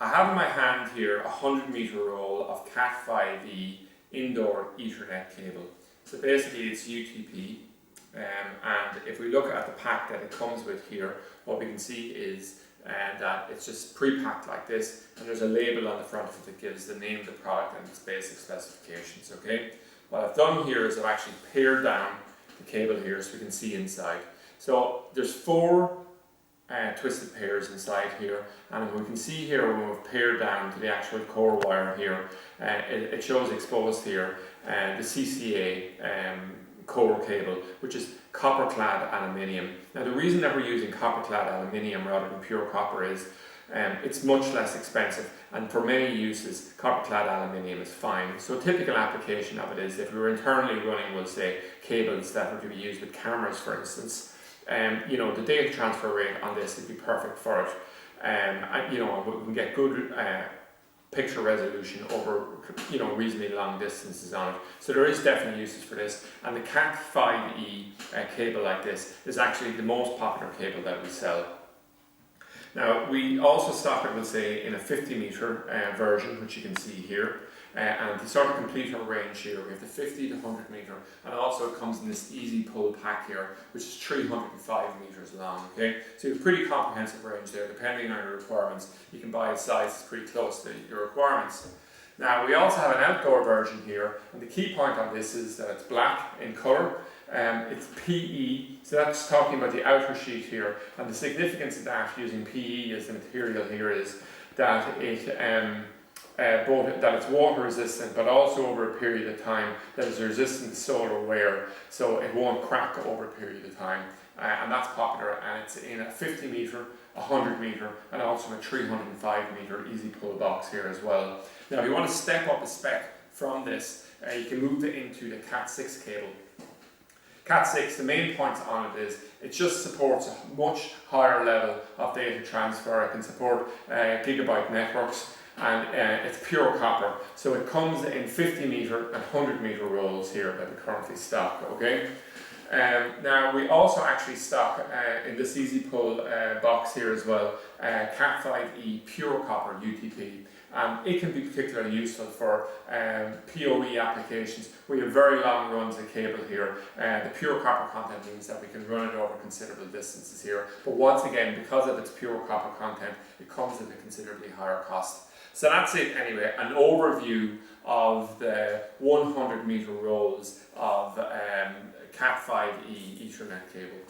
I have in my hand here a 100-meter roll of CAT5 indoor Ethernet cable. So basically it's UTP, and if we look at the pack that it comes with here, what we can see is that it's just pre-packed like this, and there's a label on the front of it that gives the name of the product and its basic specifications. Okay, what I've done here is I've actually pared down the cable here so we can see inside. So there's 4 twisted pairs inside here, and we can see here when we've pared down to the actual core wire here, it shows exposed here the CCA core cable, which is copper clad aluminium. Now the reason that we're using copper clad aluminium rather than pure copper is it's much less expensive, and for many uses copper clad aluminium is fine. So a typical application of it is if we were internally running, we'll say, cables that were to be used with cameras, for instance. You know, the data transfer rate on this would be perfect for it. You know, we can get good picture resolution over, you know, reasonably long distances on it. So there is definitely uses for this, and the CAT5 cable like this is actually the most popular cable that we sell. Now we also stock it, we'll say, in a 50-meter version, which you can see here. And to sort of complete our range here, we have the 50 to 100 meter, and also it comes in this easy pull pack here, which is 305 meters long. Okay, so you have a pretty comprehensive range there. Depending on your requirements, you can buy a size that's pretty close to your requirements. Now we also have an outdoor version here, and the key point on this is that it's black in colour. It's PE, so that's talking about the outer sheet here, and the significance of that using PE as the material here is that it both that it's water resistant, but also over a period of time that is resistant to solar wear, so it won't crack over a period of time, and that's popular, and it's in a 50 meter, 100 meter, and also a 305 meter easy pull box here as well. Now if you want to step up a spec from this, you can move it into the CAT6 cable. CAT6, the main point on it is it just supports a much higher level of data transfer. It can support gigabyte networks, and it's pure copper. So it comes in 50 meter and 100 meter rolls here that we currently stock. Okay. Now we also actually stock in this easy pull box here as well, CAT5 pure copper UTP. It can be particularly useful for PoE applications where you have very long runs of cable here. The pure copper content means that we can run it over considerable distances here. But once again, because of its pure copper content, it comes at a considerably higher cost. So that's it anyway, an overview of the 100 meter rolls of CAT5 Ethernet cable.